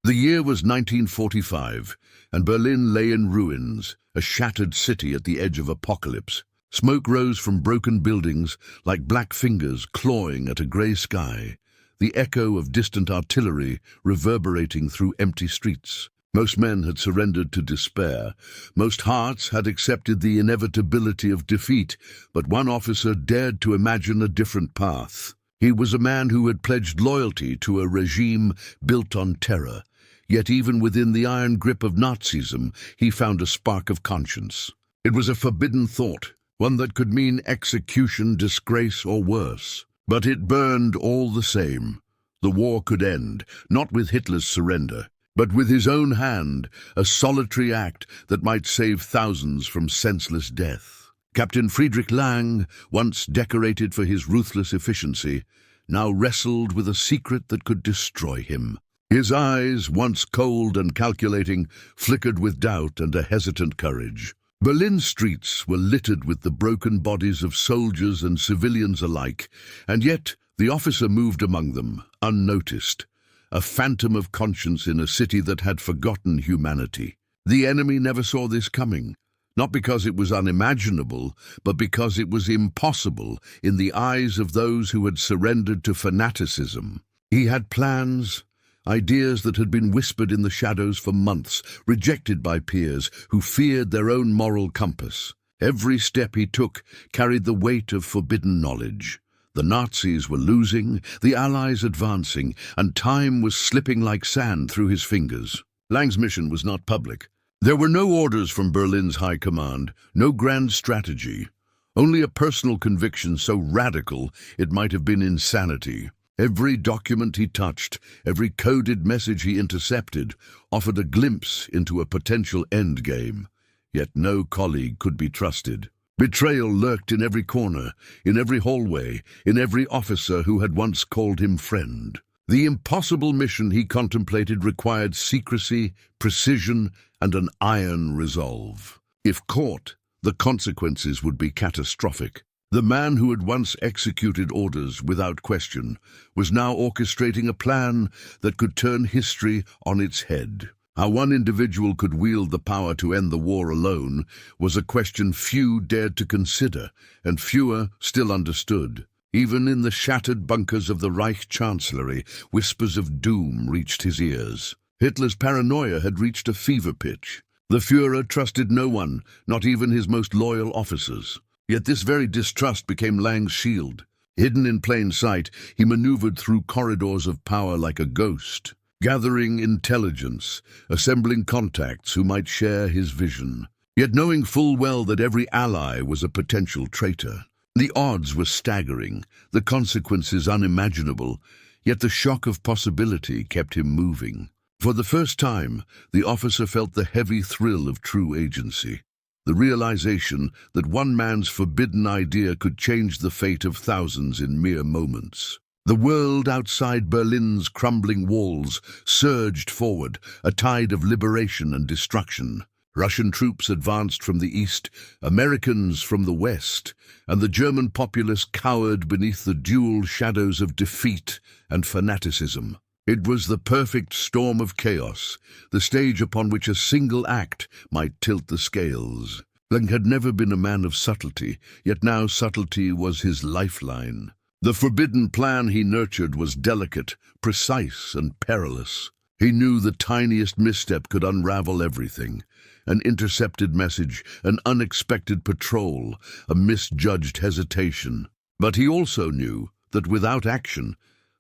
The year was 1945, and Berlin lay in ruins, a shattered city at the edge of apocalypse. Smoke rose from broken buildings like black fingers clawing at a grey sky, the echo of distant artillery reverberating through empty streets. Most men had surrendered to despair. Most hearts had accepted the inevitability of defeat, but one officer dared to imagine a different path. He was a man who had pledged loyalty to a regime built on terror. Yet even within the iron grip of Nazism, he found a spark of conscience. It was a forbidden thought, one that could mean execution, disgrace, or worse. But it burned all the same. The war could end, not with Hitler's surrender, but with his own hand, a solitary act that might save thousands from senseless death. Captain Friedrich Lang, once decorated for his ruthless efficiency, now wrestled with a secret that could destroy him. His eyes, once cold and calculating, flickered with doubt and a hesitant courage. Berlin's streets were littered with the broken bodies of soldiers and civilians alike, and yet the officer moved among them, unnoticed, a phantom of conscience in a city that had forgotten humanity. The enemy never saw this coming, not because it was unimaginable, but because it was impossible in the eyes of those who had surrendered to fanaticism. He had plans, ideas that had been whispered in the shadows for months, rejected by peers who feared their own moral compass. Every step he took carried the weight of forbidden knowledge. The Nazis were losing, the Allies advancing, and time was slipping like sand through his fingers. Lang's mission was not public. There were no orders from Berlin's high command, no grand strategy, only a personal conviction so radical it might have been insanity. Every document he touched, every coded message he intercepted, offered a glimpse into a potential endgame. Yet no colleague could be trusted. Betrayal lurked in every corner, in every hallway, in every officer who had once called him friend. The impossible mission he contemplated required secrecy, precision, and an iron resolve. If caught, the consequences would be catastrophic. The man who had once executed orders without question was now orchestrating a plan that could turn history on its head. How one individual could wield the power to end the war alone was a question few dared to consider, and fewer still understood. Even in the shattered bunkers of the Reich Chancellery, whispers of doom reached his ears. Hitler's paranoia had reached a fever pitch. The Führer trusted no one, not even his most loyal officers. Yet this very distrust became Lang's shield. Hidden in plain sight, he maneuvered through corridors of power like a ghost, gathering intelligence, assembling contacts who might share his vision. Yet knowing full well that every ally was a potential traitor. The odds were staggering, the consequences unimaginable, yet the shock of possibility kept him moving. For the first time, the officer felt the heavy thrill of true agency. The realization that one man's forbidden idea could change the fate of thousands in mere moments. The world outside Berlin's crumbling walls surged forward, a tide of liberation and destruction. Russian troops advanced from the east, Americans from the west, and the German populace cowered beneath the dual shadows of defeat and fanaticism. It was the perfect storm of chaos, the stage upon which a single act might tilt the scales. Lang had never been a man of subtlety, yet now subtlety was his lifeline. The forbidden plan he nurtured was delicate, precise, and perilous. He knew the tiniest misstep could unravel everything. An intercepted message, an unexpected patrol, a misjudged hesitation. But he also knew that without action,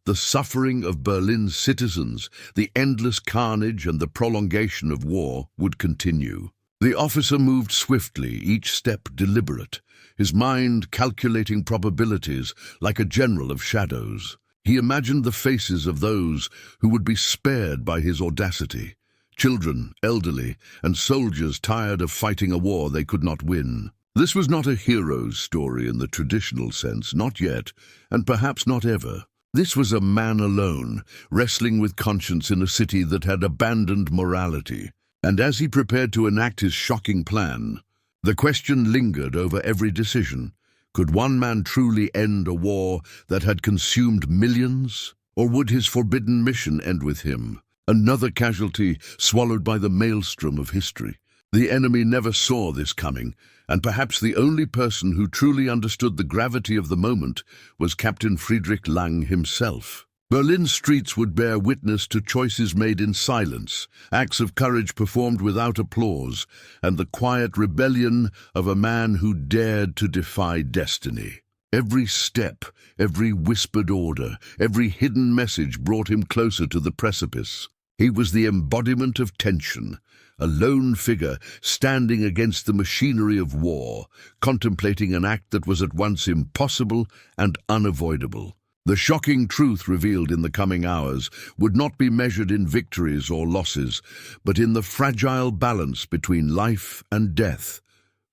the suffering of Berlin's citizens, the endless carnage and the prolongation of war would continue. The officer moved swiftly, each step deliberate, his mind calculating probabilities like a general of shadows. He imagined the faces of those who would be spared by his audacity. Children, elderly, and soldiers tired of fighting a war they could not win. This was not a hero's story in the traditional sense, not yet, and perhaps not ever. This was a man alone, wrestling with conscience in a city that had abandoned morality. And as he prepared to enact his shocking plan, the question lingered over every decision. Could one man truly end a war that had consumed millions? Or would his forbidden mission end with him? Another casualty swallowed by the maelstrom of history. The enemy never saw this coming, and perhaps the only person who truly understood the gravity of the moment was Captain Friedrich Lang himself. Berlin's streets would bear witness to choices made in silence, acts of courage performed without applause, and the quiet rebellion of a man who dared to defy destiny. Every step, every whispered order, every hidden message brought him closer to the precipice. He was the embodiment of tension, a lone figure standing against the machinery of war, contemplating an act that was at once impossible and unavoidable. The shocking truth revealed in the coming hours would not be measured in victories or losses, but in the fragile balance between life and death,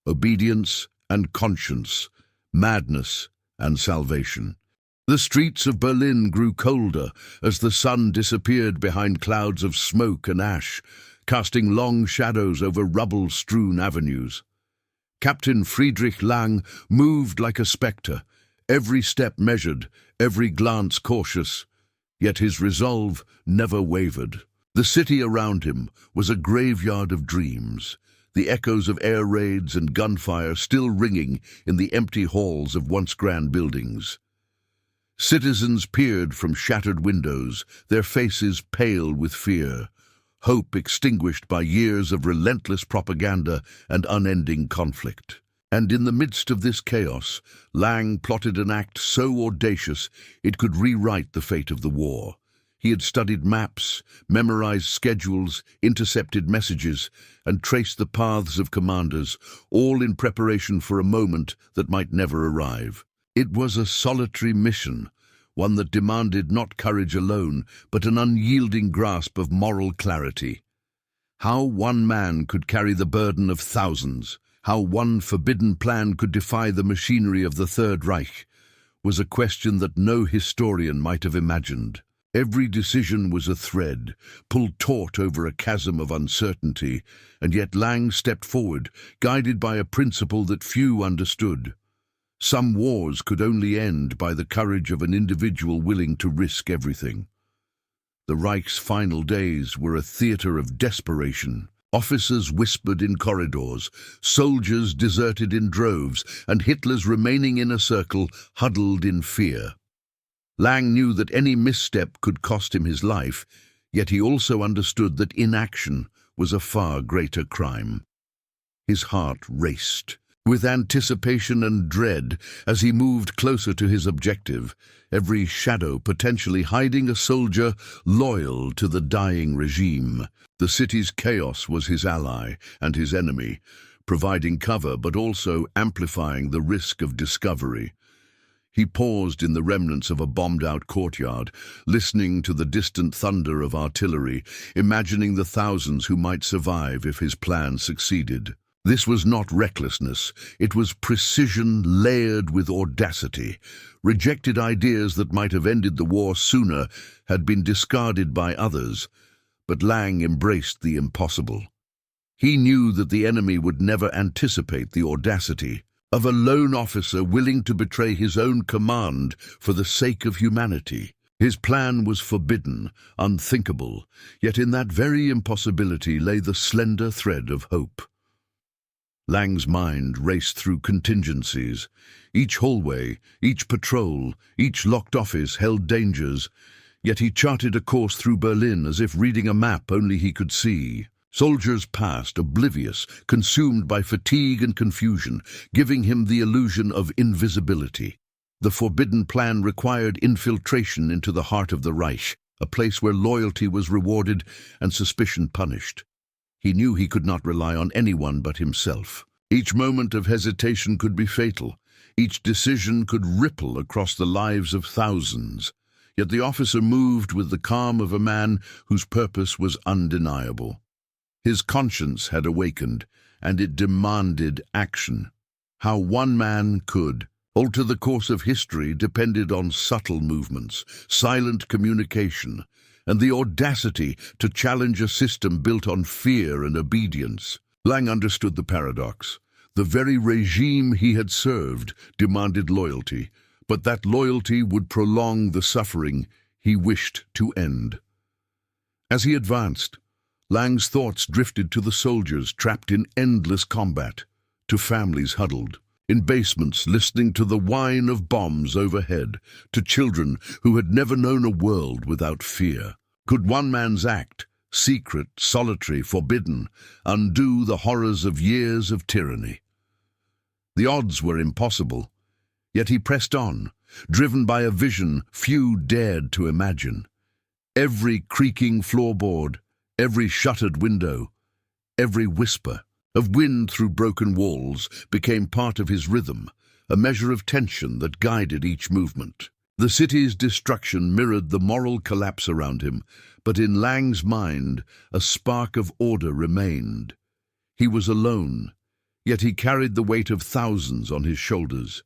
obedience and conscience, madness and salvation. The streets of Berlin grew colder as the sun disappeared behind clouds of smoke and ash, casting long shadows over rubble-strewn avenues. Captain Friedrich Lang moved like a spectre, every step measured, every glance cautious, yet his resolve never wavered. The city around him was a graveyard of dreams, the echoes of air raids and gunfire still ringing in the empty halls of once grand buildings. Citizens peered from shattered windows, their faces pale with fear, hope extinguished by years of relentless propaganda and unending conflict. And in the midst of this chaos, Lang plotted an act so audacious it could rewrite the fate of the war. He had studied maps, memorized schedules, intercepted messages, and traced the paths of commanders, all in preparation for a moment that might never arrive. It was a solitary mission, one that demanded not courage alone, but an unyielding grasp of moral clarity. How one man could carry the burden of thousands, how one forbidden plan could defy the machinery of the Third Reich, was a question that no historian might have imagined. Every decision was a thread, pulled taut over a chasm of uncertainty, and yet Lang stepped forward, guided by a principle that few understood. Some wars could only end by the courage of an individual willing to risk everything. The Reich's final days were a theater of desperation. Officers whispered in corridors, soldiers deserted in droves, and Hitler's remaining inner circle huddled in fear. Lang knew that any misstep could cost him his life, yet he also understood that inaction was a far greater crime. His heart raced with anticipation and dread as he moved closer to his objective, every shadow potentially hiding a soldier loyal to the dying regime. The city's chaos was his ally and his enemy, providing cover but also amplifying the risk of discovery. He paused in the remnants of a bombed-out courtyard, listening to the distant thunder of artillery, imagining the thousands who might survive if his plan succeeded. This was not recklessness, it was precision layered with audacity. Rejected ideas that might have ended the war sooner had been discarded by others, but Lang embraced the impossible. He knew that the enemy would never anticipate the audacity of a lone officer willing to betray his own command for the sake of humanity. His plan was forbidden, unthinkable, yet in that very impossibility lay the slender thread of hope. Lang's mind raced through contingencies. Each hallway, each patrol, each locked office held dangers, yet he charted a course through Berlin as if reading a map only he could see. Soldiers passed, oblivious, consumed by fatigue and confusion, giving him the illusion of invisibility. The forbidden plan required infiltration into the heart of the Reich, a place where loyalty was rewarded and suspicion punished. He knew he could not rely on anyone but himself. Each moment of hesitation could be fatal. Each decision could ripple across the lives of thousands. Yet the officer moved with the calm of a man whose purpose was undeniable. His conscience had awakened, and it demanded action. How one man could alter the course of history depended on subtle movements, silent communication, and the audacity to challenge a system built on fear and obedience. Lang understood the paradox. The very regime he had served demanded loyalty, but that loyalty would prolong the suffering he wished to end. As he advanced, Lang's thoughts drifted to the soldiers trapped in endless combat, to families huddled in basements listening to the whine of bombs overhead, to children who had never known a world without fear. Could one man's act, secret, solitary, forbidden, undo the horrors of years of tyranny? The odds were impossible, yet he pressed on, driven by a vision few dared to imagine. Every creaking floorboard, every shuttered window, every whisper of wind through broken walls became part of his rhythm, a measure of tension that guided each movement. The city's destruction mirrored the moral collapse around him, but in Lang's mind a spark of order remained. He was alone, yet he carried the weight of thousands on his shoulders.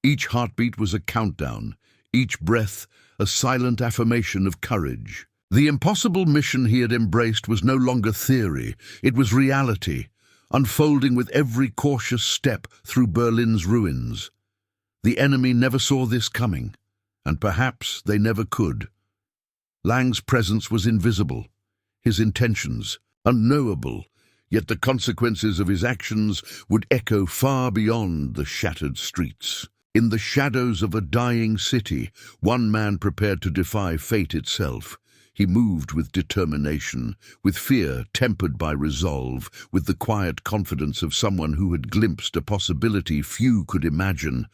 Each heartbeat was a countdown, each breath a silent affirmation of courage. The impossible mission he had embraced was no longer theory, it was reality, unfolding with every cautious step through Berlin's ruins. The enemy never saw this coming, and perhaps they never could. Lang's presence was invisible, his intentions unknowable, yet the consequences of his actions would echo far beyond the shattered streets. In the shadows of a dying city, one man prepared to defy fate itself. He moved with determination, with fear tempered by resolve, with the quiet confidence of someone who had glimpsed a possibility few could imagine,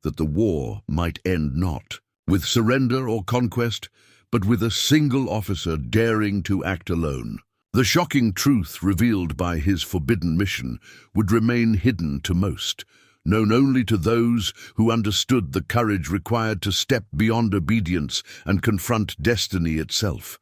that the war might end not with surrender or conquest, but with a single officer daring to act alone. The shocking truth revealed by his forbidden mission would remain hidden to most, known only to those who understood the courage required to step beyond obedience and confront destiny itself.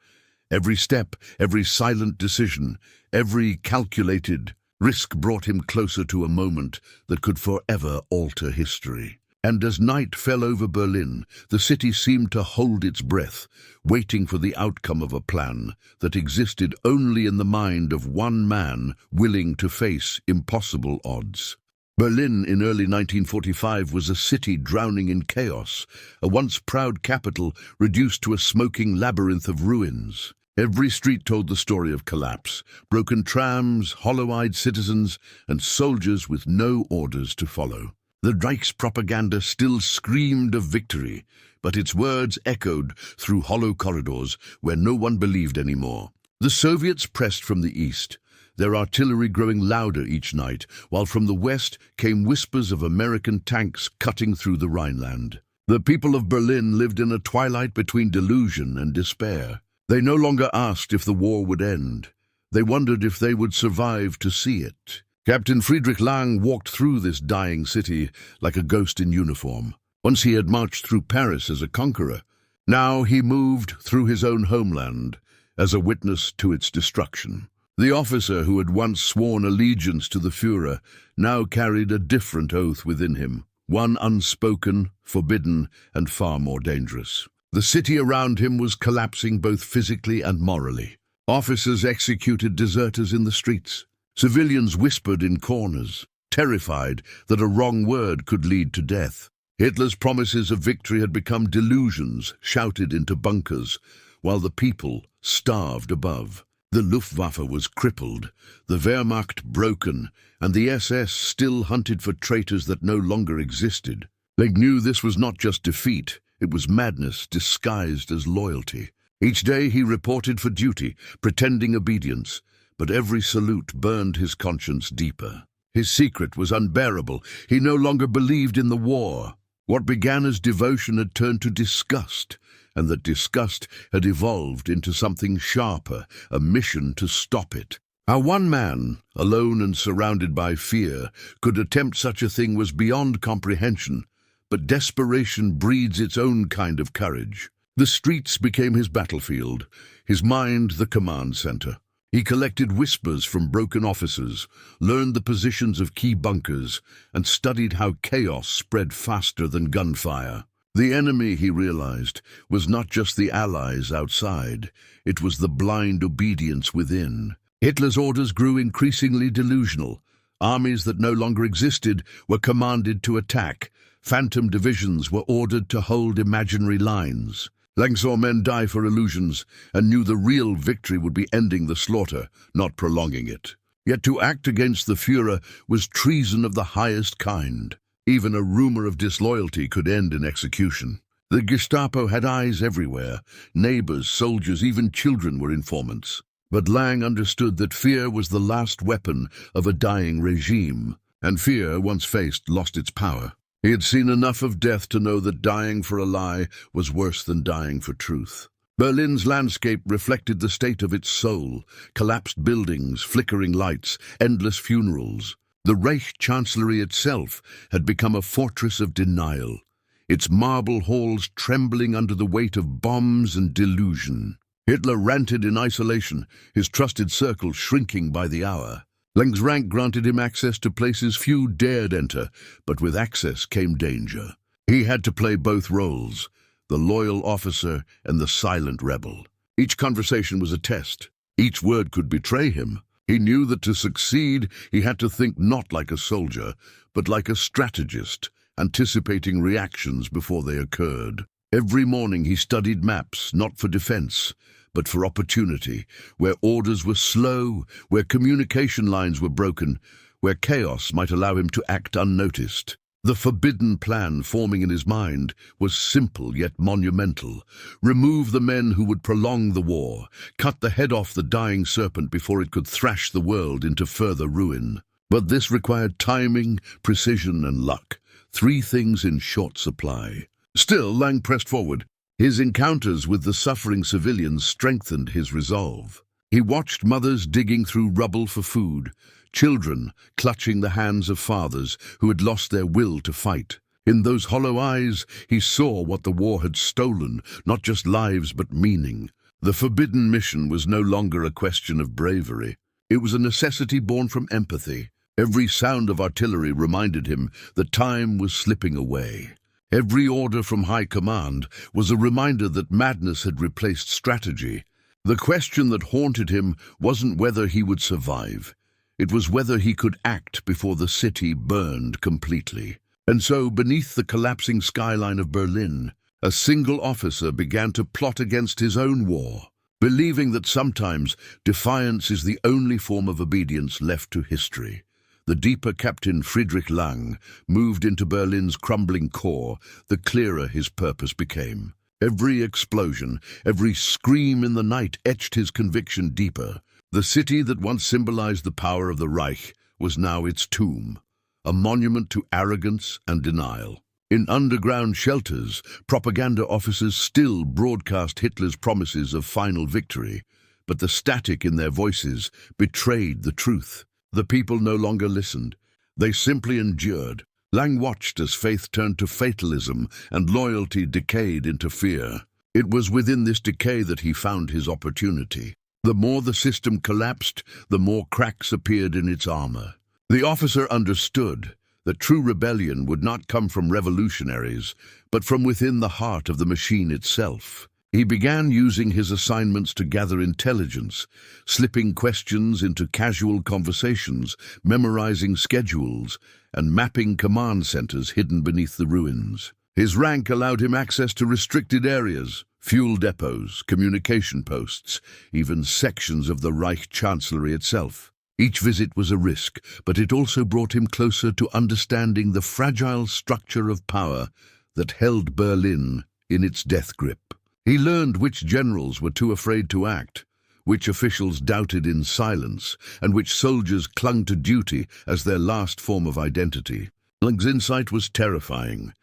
Every step, every silent decision, every calculated risk brought him closer to a moment that could forever alter history. And as night fell over Berlin, the city seemed to hold its breath, waiting for the outcome of a plan that existed only in the mind of one man willing to face impossible odds. Berlin in early 1945 was a city drowning in chaos, a once proud capital reduced to a smoking labyrinth of ruins. Every street told the story of collapse, broken trams, hollow-eyed citizens, and soldiers with no orders to follow. The Reich's propaganda still screamed of victory, but its words echoed through hollow corridors where no one believed anymore. The Soviets pressed from the east, their artillery growing louder each night, while from the west came whispers of American tanks cutting through the Rhineland. The people of Berlin lived in a twilight between delusion and despair. They no longer asked if the war would end. They wondered if they would survive to see it. Captain Friedrich Lang walked through this dying city like a ghost in uniform. Once he had marched through Paris as a conqueror. Now he moved through his own homeland as a witness to its destruction. The officer who had once sworn allegiance to the Führer now carried a different oath within him, one unspoken, forbidden, and far more dangerous. The city around him was collapsing both physically and morally. Officers executed deserters in the streets. Civilians whispered in corners, terrified that a wrong word could lead to death. Hitler's promises of victory had become delusions shouted into bunkers, while the people starved above. The Luftwaffe was crippled, the Wehrmacht broken, and the SS still hunted for traitors that no longer existed. They knew this was not just defeat, it was madness disguised as loyalty. Each day he reported for duty, pretending obedience, but every salute burned his conscience deeper. His secret was unbearable. He no longer believed in the war. What began as devotion had turned to disgust, and that disgust had evolved into something sharper, a mission to stop it. How one man, alone and surrounded by fear, could attempt such a thing was beyond comprehension, but desperation breeds its own kind of courage. The streets became his battlefield, his mind the command center. He collected whispers from broken officers, learned the positions of key bunkers, and studied how chaos spread faster than gunfire. The enemy, he realized, was not just the allies outside, it was the blind obedience within. Hitler's orders grew increasingly delusional. Armies that no longer existed were commanded to attack. Phantom divisions were ordered to hold imaginary lines. Lang saw men die for illusions and knew the real victory would be ending the slaughter, not prolonging it. Yet to act against the Führer was treason of the highest kind. Even a rumor of disloyalty could end in execution. The Gestapo had eyes everywhere. Neighbors, soldiers, even children were informants. But Lang understood that fear was the last weapon of a dying regime, and fear, once faced, lost its power. He had seen enough of death to know that dying for a lie was worse than dying for truth. Berlin's landscape reflected the state of its soul: collapsed buildings, flickering lights, endless funerals. The Reich Chancellery itself had become a fortress of denial, its marble halls trembling under the weight of bombs and delusion. Hitler ranted in isolation, his trusted circle shrinking by the hour. Lang's rank granted him access to places few dared enter, but with access came danger. He had to play both roles, the loyal officer and the silent rebel. Each conversation was a test. Each word could betray him. He knew that to succeed, he had to think not like a soldier, but like a strategist, anticipating reactions before they occurred. Every morning he studied maps, not for defense, but for opportunity, where orders were slow, where communication lines were broken, where chaos might allow him to act unnoticed. The forbidden plan forming in his mind was simple yet monumental. Remove the men who would prolong the war, cut the head off the dying serpent before it could thrash the world into further ruin. But this required timing, precision, and luck, three things in short supply. Still, Lang pressed forward. His encounters with the suffering civilians strengthened his resolve. He watched mothers digging through rubble for food, children clutching the hands of fathers who had lost their will to fight. In those hollow eyes, he saw what the war had stolen, not just lives but meaning. The forbidden mission was no longer a question of bravery. It was a necessity born from empathy. Every sound of artillery reminded him that time was slipping away. Every order from high command was a reminder that madness had replaced strategy. The question that haunted him wasn't whether he would survive. It was whether he could act before the city burned completely. And so, beneath the collapsing skyline of Berlin, a single officer began to plot against his own war, believing that sometimes defiance is the only form of obedience left to history. The deeper Captain Friedrich Lang moved into Berlin's crumbling core, the clearer his purpose became. Every explosion, every scream in the night etched his conviction deeper. The city that once symbolized the power of the Reich was now its tomb, a monument to arrogance and denial. In underground shelters, propaganda officers still broadcast Hitler's promises of final victory, but the static in their voices betrayed the truth. The people no longer listened. They simply endured. Lang watched as faith turned to fatalism and loyalty decayed into fear. It was within this decay that he found his opportunity. The more the system collapsed, the more cracks appeared in its armor. The officer understood that true rebellion would not come from revolutionaries, but from within the heart of the machine itself. He began using his assignments to gather intelligence, slipping questions into casual conversations, memorizing schedules, and mapping command centers hidden beneath the ruins. His rank allowed him access to restricted areas, fuel depots, communication posts, even sections of the Reich Chancellery itself. Each visit was a risk, but it also brought him closer to understanding the fragile structure of power that held Berlin in its death grip. He learned which generals were too afraid to act, which officials doubted in silence, and which soldiers clung to duty as their last form of identity. Lang's insight was terrifying.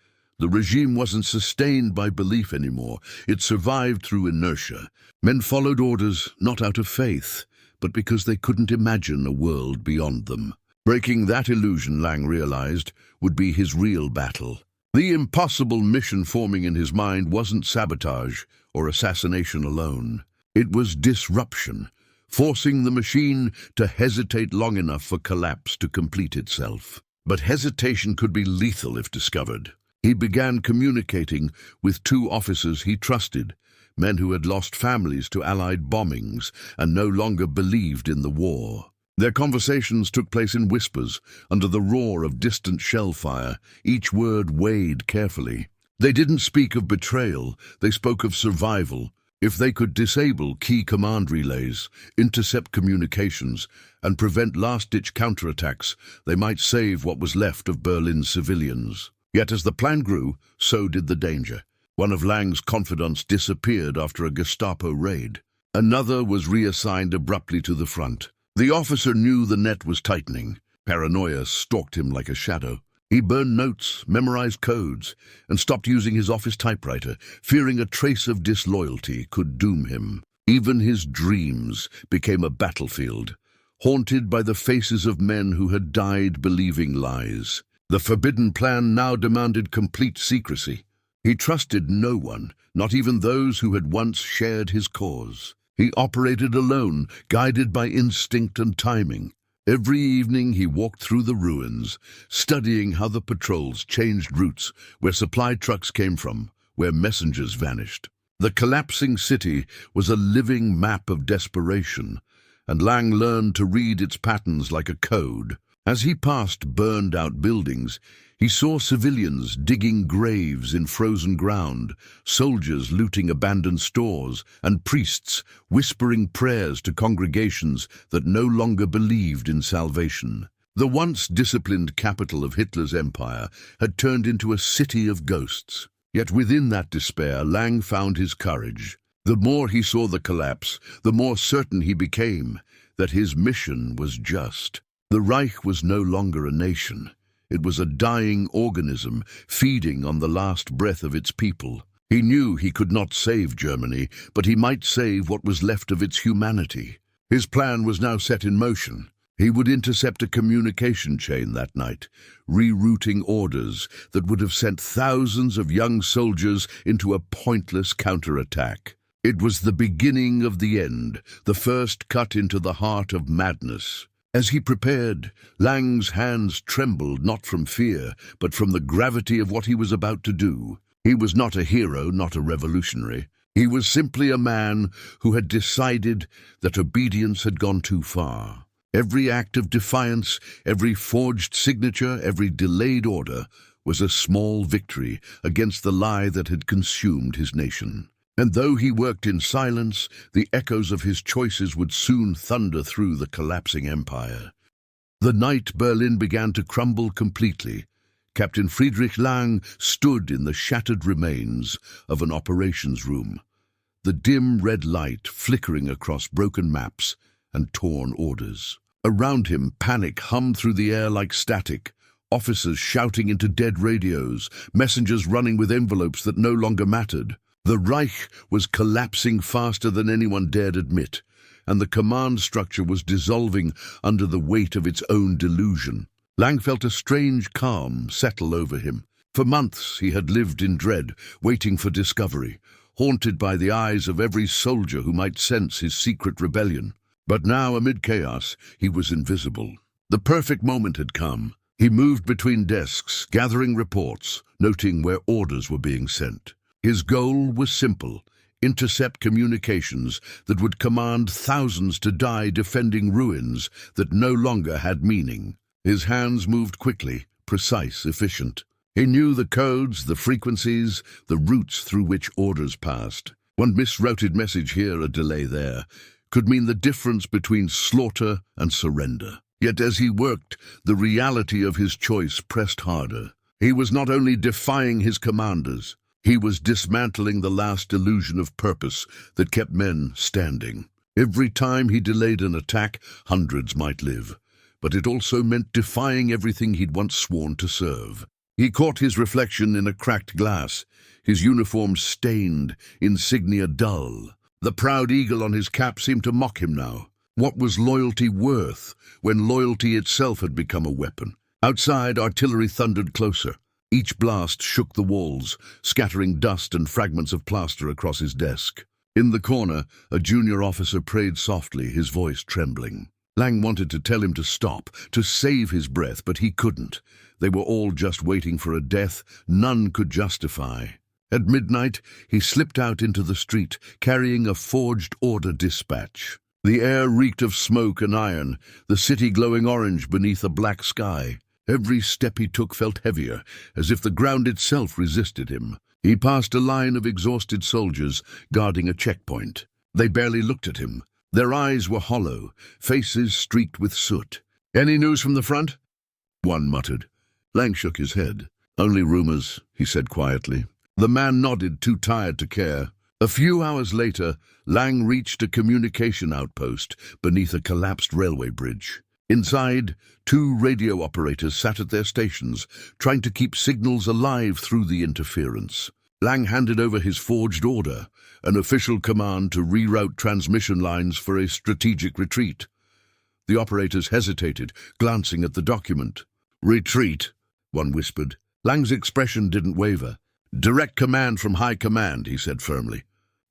The regime wasn't sustained by belief anymore. It survived through inertia. Men followed orders not out of faith, but because they couldn't imagine a world beyond them. Breaking that illusion, Lang realized, would be his real battle. The impossible mission forming in his mind wasn't sabotage or assassination alone. It was disruption, forcing the machine to hesitate long enough for collapse to complete itself. But hesitation could be lethal if discovered. He began communicating with two officers he trusted, men who had lost families to Allied bombings and no longer believed in the war. Their conversations took place in whispers, under the roar of distant shell fire, each word weighed carefully. They didn't speak of betrayal, they spoke of survival. If they could disable key command relays, intercept communications, and prevent last-ditch counterattacks, they might save what was left of Berlin's civilians. Yet as the plan grew, so did the danger. One of Lang's confidants disappeared after a Gestapo raid. Another was reassigned abruptly to the front. The officer knew the net was tightening. Paranoia stalked him like a shadow. He burned notes, memorized codes, and stopped using his office typewriter, fearing a trace of disloyalty could doom him. Even his dreams became a battlefield, haunted by the faces of men who had died believing lies. The forbidden plan now demanded complete secrecy. He trusted no one, not even those who had once shared his cause. He operated alone, guided by instinct and timing. Every evening he walked through the ruins, studying how the patrols changed routes, where supply trucks came from, where messengers vanished. The collapsing city was a living map of desperation, and Lang learned to read its patterns like a code. As he passed burned-out buildings, he saw civilians digging graves in frozen ground, soldiers looting abandoned stores, and priests whispering prayers to congregations that no longer believed in salvation. The once disciplined capital of Hitler's empire had turned into a city of ghosts. Yet within that despair, Lang found his courage. The more he saw the collapse, the more certain he became that his mission was just. The Reich was no longer a nation. It was a dying organism, feeding on the last breath of its people. He knew he could not save Germany, but he might save what was left of its humanity. His plan was now set in motion. He would intercept a communication chain that night, rerouting orders that would have sent thousands of young soldiers into a pointless counterattack. It was the beginning of the end, the first cut into the heart of madness. As he prepared, Lang's hands trembled not from fear, but from the gravity of what he was about to do. He was not a hero, not a revolutionary. He was simply a man who had decided that obedience had gone too far. Every act of defiance, every forged signature, every delayed order was a small victory against the lie that had consumed his nation. And though he worked in silence, the echoes of his choices would soon thunder through the collapsing empire. The night Berlin began to crumble completely, Captain Friedrich Lang stood in the shattered remains of an operations room, the dim red light flickering across broken maps and torn orders. Around him, panic hummed through the air like static, officers shouting into dead radios, messengers running with envelopes that no longer mattered. The Reich was collapsing faster than anyone dared admit, and the command structure was dissolving under the weight of its own delusion. Lang felt a strange calm settle over him. For months he had lived in dread, waiting for discovery, haunted by the eyes of every soldier who might sense his secret rebellion. But now, amid chaos, he was invisible. The perfect moment had come. He moved between desks, gathering reports, noting where orders were being sent. His goal was simple: intercept communications that would command thousands to die defending ruins that no longer had meaning. His hands moved quickly, precise, efficient. He knew the codes, the frequencies, the routes through which orders passed. One misrouted message here, a delay there, could mean the difference between slaughter and surrender. Yet as he worked, the reality of his choice pressed harder. He was not only defying his commanders, he was dismantling the last illusion of purpose that kept men standing. Every time he delayed an attack, hundreds might live. But it also meant defying everything he'd once sworn to serve. He caught his reflection in a cracked glass, his uniform stained, insignia dull. The proud eagle on his cap seemed to mock him now. What was loyalty worth when loyalty itself had become a weapon? Outside, artillery thundered closer. Each blast shook the walls, scattering dust and fragments of plaster across his desk. In the corner, a junior officer prayed softly, his voice trembling. Lang wanted to tell him to stop, to save his breath, but he couldn't. They were all just waiting for a death none could justify. At midnight, he slipped out into the street, carrying a forged order dispatch. The air reeked of smoke and iron, the city glowing orange beneath a black sky. Every step he took felt heavier, as if the ground itself resisted him. He passed a line of exhausted soldiers guarding a checkpoint. They barely looked at him. Their eyes were hollow, faces streaked with soot. "Any news from the front?" one muttered. Lang shook his head. "Only rumors," he said quietly. The man nodded, too tired to care. A few hours later, Lang reached a communication outpost beneath a collapsed railway bridge. Inside, 2 radio operators sat at their stations, trying to keep signals alive through the interference. Lang handed over his forged order, an official command to reroute transmission lines for a strategic retreat. The operators hesitated, glancing at the document. "Retreat," one whispered. Lang's expression didn't waver. "Direct command from high command," he said firmly.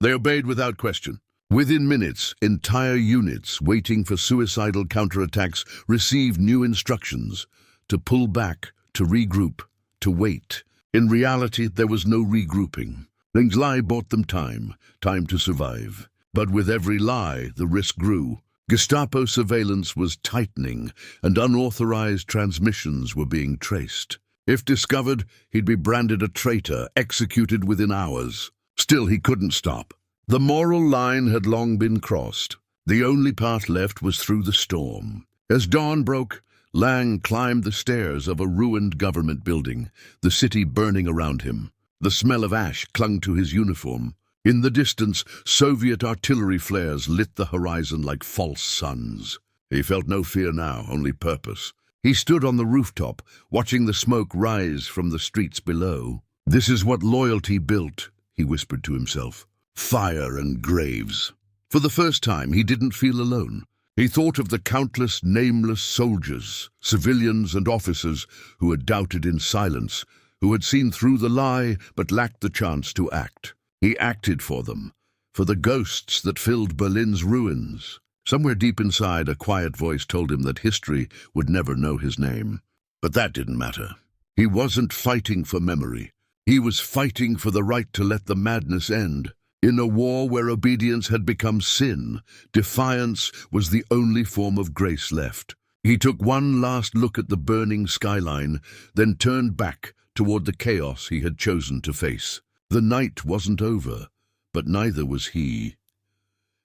They obeyed without question. Within minutes, entire units waiting for suicidal counterattacks received new instructions to pull back, to regroup, to wait. In reality, there was no regrouping. Lang's lie bought them time to survive. But with every lie, the risk grew. Gestapo surveillance was tightening, and unauthorized transmissions were being traced. If discovered, he'd be branded a traitor, executed within hours. Still, he couldn't stop. The moral line had long been crossed. The only path left was through the storm. As dawn broke, Lang climbed the stairs of a ruined government building, the city burning around him. The smell of ash clung to his uniform. In the distance, Soviet artillery flares lit the horizon like false suns. He felt no fear now, only purpose. He stood on the rooftop, watching the smoke rise from the streets below. "This is what loyalty built," he whispered to himself. "Fire and graves." For the first time, he didn't feel alone. He thought of the countless nameless soldiers, civilians and officers who had doubted in silence, who had seen through the lie but lacked the chance to act. He acted for them, for the ghosts that filled Berlin's ruins. Somewhere deep inside, a quiet voice told him that history would never know his name. But that didn't matter. He wasn't fighting for memory. He was fighting for the right to let the madness end. In a war where obedience had become sin, defiance was the only form of grace left. He took one last look at the burning skyline, then turned back toward the chaos he had chosen to face. The night wasn't over, but neither was he.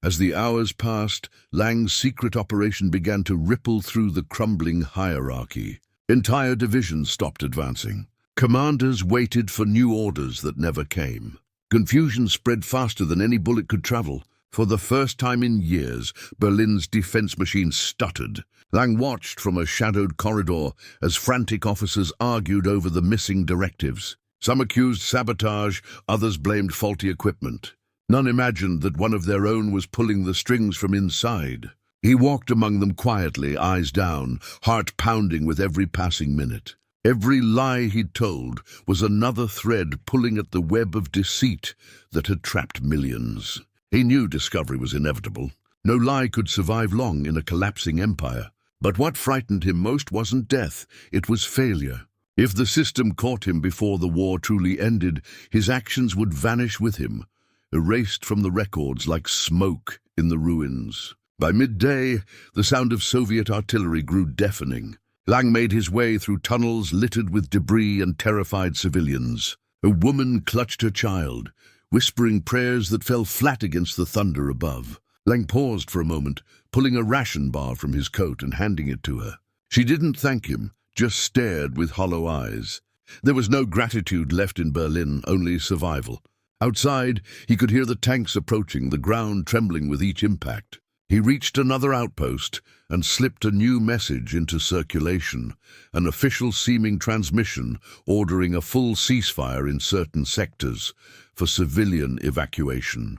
As the hours passed, Lang's secret operation began to ripple through the crumbling hierarchy. Entire divisions stopped advancing. Commanders waited for new orders that never came. Confusion spread faster than any bullet could travel. For the first time in years, Berlin's defense machine stuttered. Lang watched from a shadowed corridor as frantic officers argued over the missing directives. Some accused sabotage, others blamed faulty equipment. None imagined that one of their own was pulling the strings from inside. He walked among them quietly, eyes down, heart pounding with every passing minute. Every lie he'd told was another thread pulling at the web of deceit that had trapped millions. He knew discovery was inevitable. No lie could survive long in a collapsing empire. But what frightened him most wasn't death, it was failure. If the system caught him before the war truly ended, his actions would vanish with him, erased from the records like smoke in the ruins. By midday, the sound of Soviet artillery grew deafening. Lang made his way through tunnels littered with debris and terrified civilians. A woman clutched her child, whispering prayers that fell flat against the thunder above. Lang paused for a moment, pulling a ration bar from his coat and handing it to her. She didn't thank him, just stared with hollow eyes. There was no gratitude left in Berlin, only survival. Outside, he could hear the tanks approaching, the ground trembling with each impact. He reached another outpost and slipped a new message into circulation, an official-seeming transmission ordering a full ceasefire in certain sectors for civilian evacuation.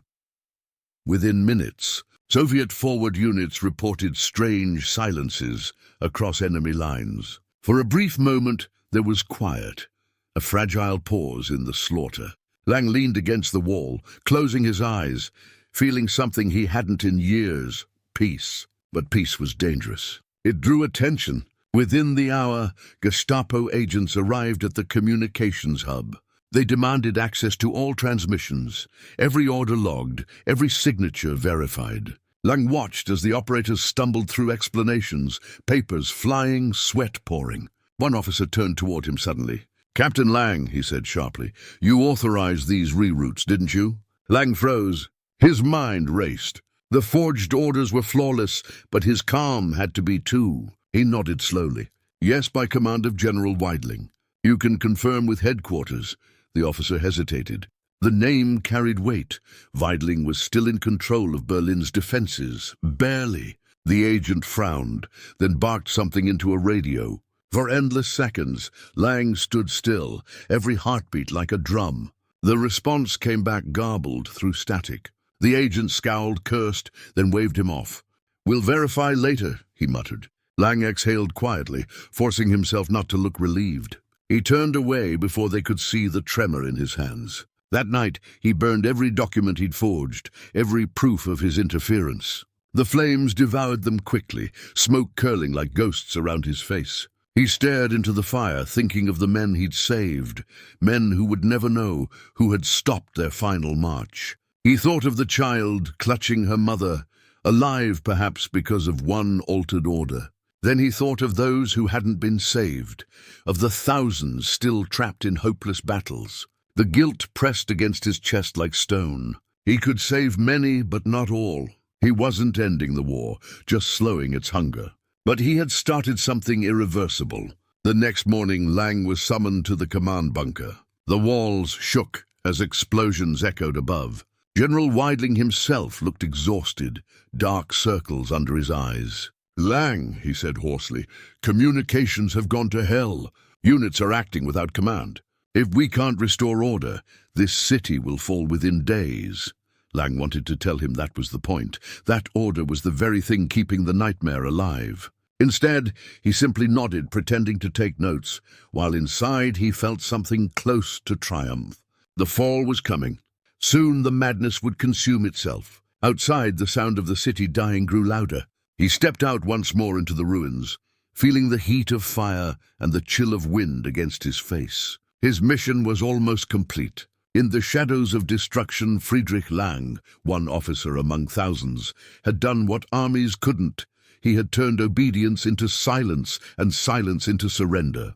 Within minutes, Soviet forward units reported strange silences across enemy lines. For a brief moment, there was quiet, a fragile pause in the slaughter. Lang leaned against the wall, closing his eyes, feeling something he hadn't in years, peace. But peace was dangerous. It drew attention. Within the hour, Gestapo agents arrived at the communications hub. They demanded access to all transmissions, every order logged, every signature verified. Lang watched as the operators stumbled through explanations, papers flying, sweat pouring. One officer turned toward him suddenly. "Captain Lang," he said sharply, "you authorized these reroutes, didn't you?" Lang froze. His mind raced. The forged orders were flawless, but his calm had to be too. He nodded slowly. "Yes, by command of General Weidling. You can confirm with headquarters." The officer hesitated. The name carried weight. Weidling was still in control of Berlin's defenses. Barely. The agent frowned, then barked something into a radio. For endless seconds, Lang stood still, every heartbeat like a drum. The response came back garbled through static. The agent scowled, cursed, then waved him off. "We'll verify later," he muttered. Lang exhaled quietly, forcing himself not to look relieved. He turned away before they could see the tremor in his hands. That night, he burned every document he'd forged, every proof of his interference. The flames devoured them quickly, smoke curling like ghosts around his face. He stared into the fire, thinking of the men he'd saved, men who would never know, who had stopped their final march. He thought of the child clutching her mother, alive perhaps because of one altered order. Then he thought of those who hadn't been saved, of the thousands still trapped in hopeless battles. The guilt pressed against his chest like stone. He could save many, but not all. He wasn't ending the war, just slowing its hunger. But he had started something irreversible. The next morning, Lang was summoned to the command bunker. The walls shook as explosions echoed above. General Weidling himself looked exhausted, dark circles under his eyes. "Lang," he said hoarsely, "communications have gone to hell. Units are acting without command. If we can't restore order, this city will fall within days." Lang wanted to tell him that was the point. That order was the very thing keeping the nightmare alive. Instead, he simply nodded, pretending to take notes, while inside he felt something close to triumph. The fall was coming. Soon the madness would consume itself. Outside, the sound of the city dying grew louder. He stepped out once more into the ruins, feeling the heat of fire and the chill of wind against his face. His mission was almost complete. In the shadows of destruction, Friedrich Lang, one officer among thousands, had done what armies couldn't. He had turned obedience into silence and silence into surrender.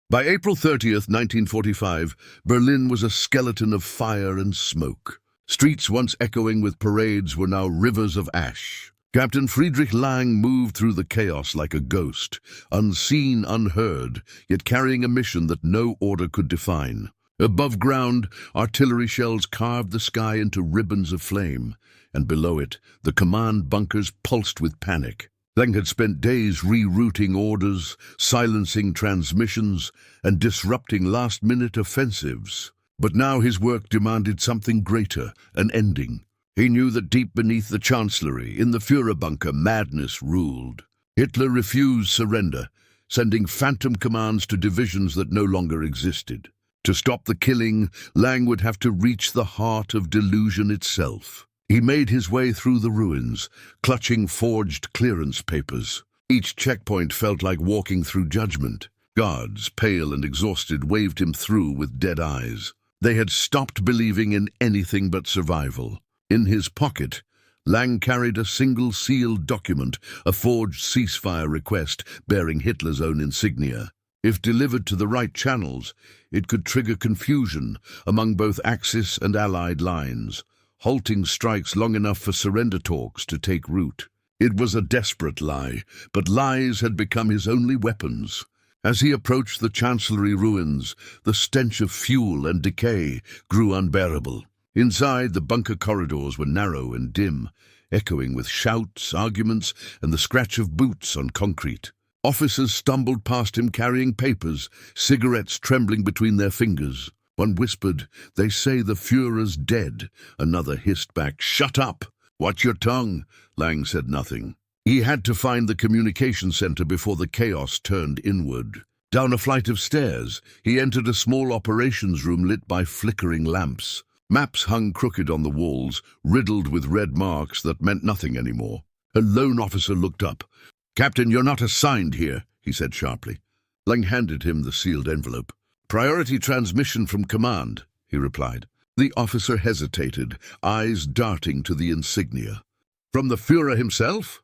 By April 30th, 1945, Berlin was a skeleton of fire and smoke. Streets once echoing with parades were now rivers of ash. Captain Friedrich Lang moved through the chaos like a ghost, unseen, unheard, yet carrying a mission that no order could define. Above ground, artillery shells carved the sky into ribbons of flame, and below it, the command bunkers pulsed with panic. Lang had spent days rerouting orders, silencing transmissions, and disrupting last-minute offensives. But now his work demanded something greater, an ending. He knew that deep beneath the Chancellery, in the Führer bunker, madness ruled. Hitler refused surrender, sending phantom commands to divisions that no longer existed. To stop the killing, Lang would have to reach the heart of delusion itself. He made his way through the ruins, clutching forged clearance papers. Each checkpoint felt like walking through judgment. Guards, pale and exhausted, waved him through with dead eyes. They had stopped believing in anything but survival. In his pocket, Lang carried a single sealed document, a forged ceasefire request bearing Hitler's own insignia. If delivered to the right channels, it could trigger confusion among both Axis and Allied lines, halting strikes long enough for surrender talks to take root. It was a desperate lie, but lies had become his only weapons. As he approached the Chancellery ruins, the stench of fuel and decay grew unbearable. Inside, the bunker corridors were narrow and dim, echoing with shouts, arguments, and the scratch of boots on concrete. Officers stumbled past him carrying papers, cigarettes trembling between their fingers. One whispered, "They say the Führer's dead." Another hissed back, "Shut up! Watch your tongue." Lang said nothing. He had to find the communication center before the chaos turned inward. Down a flight of stairs, he entered a small operations room lit by flickering lamps. Maps hung crooked on the walls, riddled with red marks that meant nothing anymore. A lone officer looked up. "Captain, you're not assigned here," he said sharply. Lang handed him the sealed envelope. "Priority transmission from command," he replied. The officer hesitated, eyes darting to the insignia. "From the Führer himself?"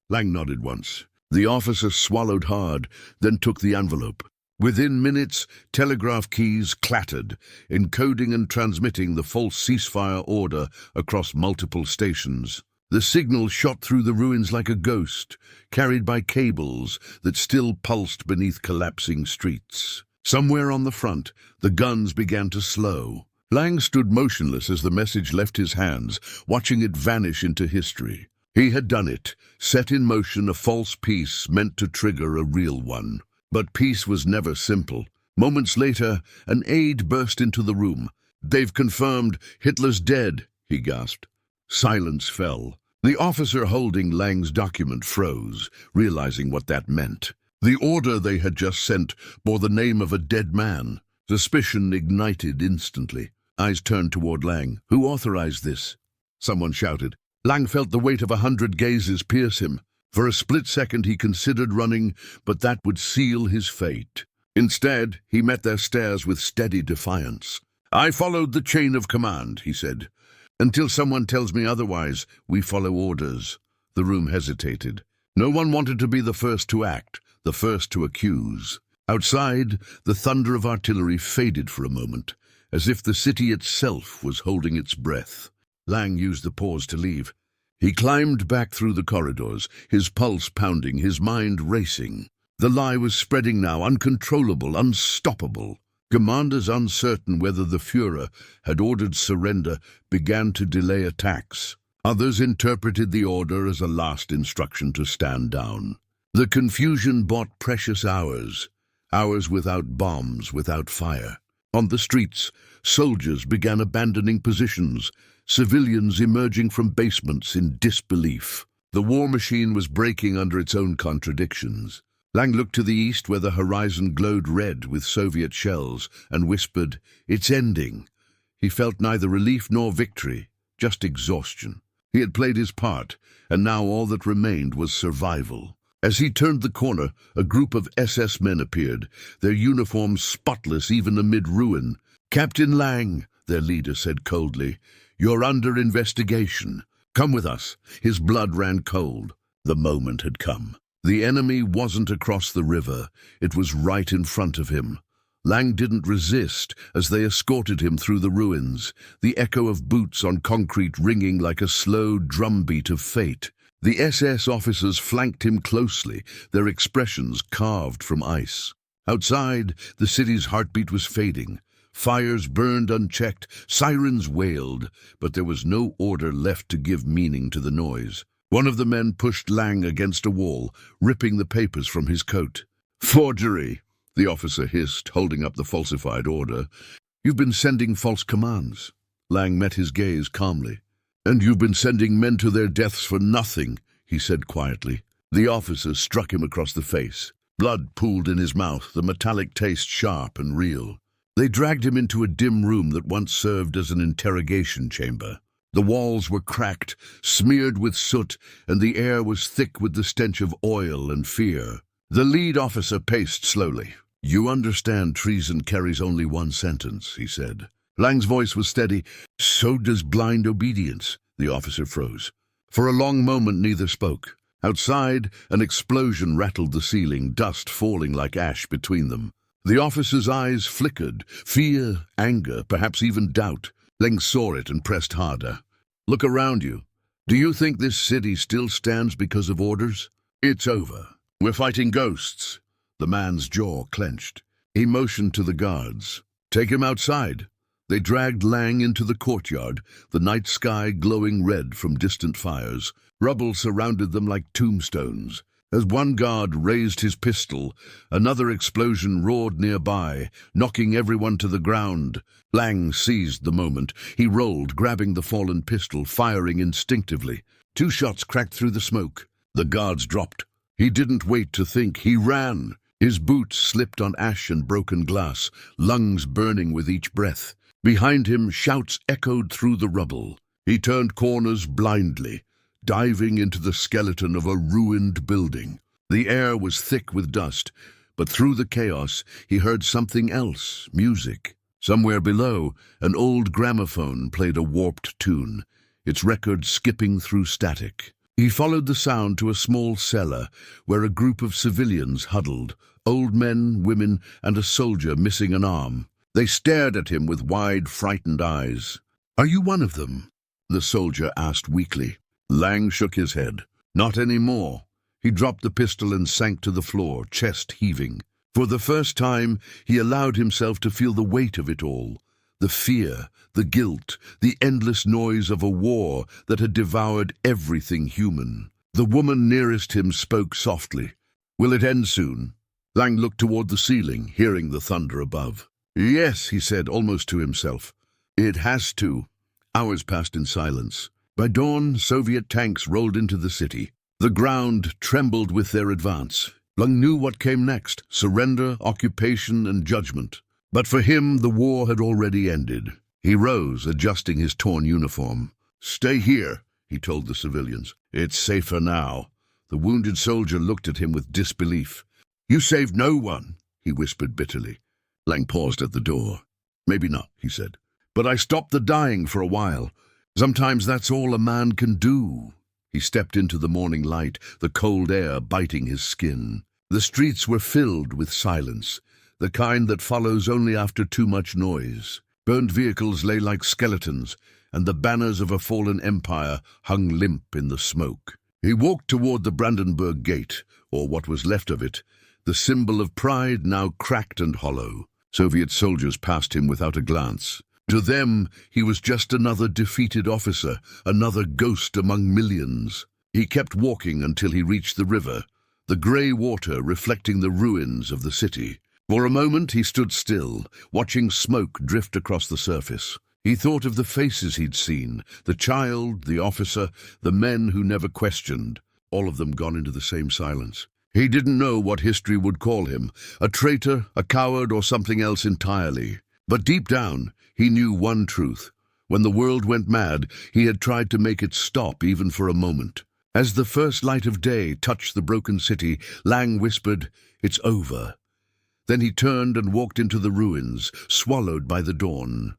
Lang nodded once. The officer swallowed hard, then took the envelope. Within minutes, telegraph keys clattered, encoding and transmitting the false ceasefire order across multiple stations. The signal shot through the ruins like a ghost, carried by cables that still pulsed beneath collapsing streets. Somewhere on the front, the guns began to slow. Lang stood motionless as the message left his hands, watching it vanish into history. He had done it, set in motion a false peace meant to trigger a real one. But peace was never simple. Moments later, an aide burst into the room. "They've confirmed Hitler's dead," he gasped. Silence fell. The officer holding Lang's document froze, realizing what that meant. The order they had just sent bore the name of a dead man. Suspicion ignited instantly. Eyes turned toward Lang. "Who authorized this?" Someone shouted. Lang felt the weight of 100 gazes pierce him. For a split second he considered running, but that would seal his fate. Instead, he met their stares with steady defiance. "I followed the chain of command," he said. "Until someone tells me otherwise, we follow orders." The room hesitated. No one wanted to be the first to act, the first to accuse. Outside, the thunder of artillery faded for a moment, as if the city itself was holding its breath. Lang used the pause to leave. He climbed back through the corridors, his pulse pounding, his mind racing. The lie was spreading now, uncontrollable, unstoppable. Commanders uncertain whether the Führer had ordered surrender began to delay attacks. Others interpreted the order as a last instruction to stand down. The confusion bought precious hours, hours without bombs, without fire. On the streets, soldiers began abandoning positions, civilians emerging from basements in disbelief. The war machine was breaking under its own contradictions. Lang looked to the east where the horizon glowed red with Soviet shells and whispered, "It's ending." He felt neither relief nor victory, just exhaustion. He had played his part, and now all that remained was survival. As he turned the corner, a group of SS men appeared, their uniforms spotless even amid ruin. "Captain Lang," their leader said coldly, "you're under investigation. Come with us." His blood ran cold. The moment had come. The enemy wasn't across the river. It was right in front of him. Lang didn't resist as they escorted him through the ruins, the echo of boots on concrete ringing like a slow drumbeat of fate. The SS officers flanked him closely, their expressions carved from ice. Outside, the city's heartbeat was fading. Fires burned unchecked, sirens wailed, but there was no order left to give meaning to the noise. One of the men pushed Lang against a wall, ripping the papers from his coat. "Forgery," the officer hissed, holding up the falsified order. "You've been sending false commands." Lang met his gaze calmly. "And you've been sending men to their deaths for nothing," he said quietly. The officer struck him across the face. Blood pooled in his mouth, the metallic taste sharp and real. They dragged him into a dim room that once served as an interrogation chamber. The walls were cracked, smeared with soot, and the air was thick with the stench of oil and fear. The lead officer paced slowly. "You understand treason carries only one sentence," he said. Lang's voice was steady. "So does blind obedience." The officer froze. For a long moment neither spoke. Outside, an explosion rattled the ceiling, dust falling like ash between them. The officer's eyes flickered, fear, anger, perhaps even doubt. Lang saw it and pressed harder. "Look around you. Do you think this city still stands because of orders? It's over. We're fighting ghosts." The man's jaw clenched. He motioned to the guards. "Take him outside." They dragged Lang into the courtyard, the night sky glowing red from distant fires. Rubble surrounded them like tombstones. As one guard raised his pistol, another explosion roared nearby, knocking everyone to the ground. Lang seized the moment. He rolled, grabbing the fallen pistol, firing instinctively. 2 shots cracked through the smoke. The guards dropped. He didn't wait to think. He ran. His boots slipped on ash and broken glass, lungs burning with each breath. Behind him, shouts echoed through the rubble. He turned corners blindly, diving into the skeleton of a ruined building. The air was thick with dust, but through the chaos he heard something else, music. Somewhere below, an old gramophone played a warped tune, its record skipping through static. He followed the sound to a small cellar where a group of civilians huddled, old men, women, and a soldier missing an arm. They stared at him with wide, frightened eyes. "Are you one of them?" the soldier asked weakly. Lang shook his head. "Not anymore." He dropped the pistol and sank to the floor, chest heaving. For the first time, he allowed himself to feel the weight of it all. The fear, the guilt, the endless noise of a war that had devoured everything human. The woman nearest him spoke softly. "Will it end soon?" Lang looked toward the ceiling, hearing the thunder above. "Yes," he said, almost to himself. "It has to." Hours passed in silence. By dawn, Soviet tanks rolled into the city. The ground trembled with their advance. Lang knew what came next: surrender, occupation, and judgment. But for him, the war had already ended. He rose, adjusting his torn uniform. "Stay here," he told the civilians. "It's safer now." The wounded soldier looked at him with disbelief. "You saved no one," he whispered bitterly. Lang paused at the door. "Maybe not," he said. "But I stopped the dying for a while. Sometimes that's all a man can do." He stepped into the morning light, the cold air biting his skin. The streets were filled with silence, the kind that follows only after too much noise. Burned vehicles lay like skeletons, and the banners of a fallen empire hung limp in the smoke. He walked toward the Brandenburg Gate, or what was left of it, the symbol of pride now cracked and hollow. Soviet soldiers passed him without a glance. To them, he was just another defeated officer, another ghost among millions. He kept walking until he reached the river, the grey water reflecting the ruins of the city. For a moment he stood still, watching smoke drift across the surface. He thought of the faces he'd seen, the child, the officer, the men who never questioned, all of them gone into the same silence. He didn't know what history would call him, a traitor, a coward, or something else entirely. But deep down, he knew one truth. When the world went mad, he had tried to make it stop even for a moment. As the first light of day touched the broken city, Lang whispered, "It's over." Then he turned and walked into the ruins, swallowed by the dawn.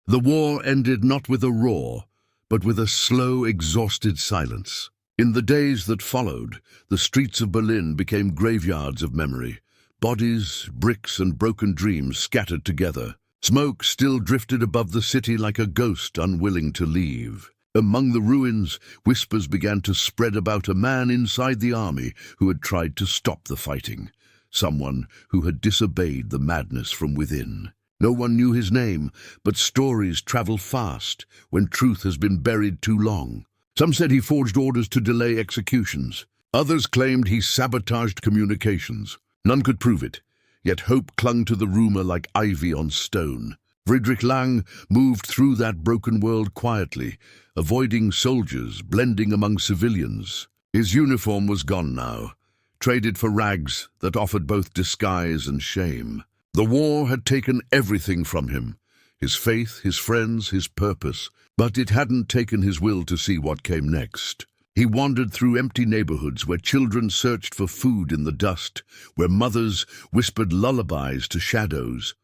The war ended not with a roar, but with a slow, exhausted silence. In the days that followed, the streets of Berlin became graveyards of memory. Bodies, bricks, and broken dreams scattered together. Smoke still drifted above the city like a ghost unwilling to leave. Among the ruins, whispers began to spread about a man inside the army who had tried to stop the fighting. Someone who had disobeyed the madness from within. No one knew his name, but stories travel fast when truth has been buried too long. Some said he forged orders to delay executions. Others claimed he sabotaged communications. None could prove it, yet hope clung to the rumor like ivy on stone. Friedrich Lang moved through that broken world quietly, avoiding soldiers, blending among civilians. His uniform was gone now, traded for rags that offered both disguise and shame. The war had taken everything from him, his faith, his friends, his purpose, but it hadn't taken his will to see what came next. He wandered through empty neighborhoods where children searched for food in the dust, where mothers whispered lullabies to shadows,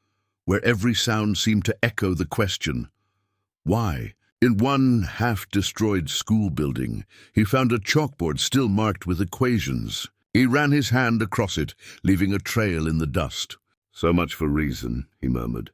where every sound seemed to echo the question, why? In one half-destroyed school building, he found a chalkboard still marked with equations. He ran his hand across it, leaving a trail in the dust. "So much for reason," he murmured.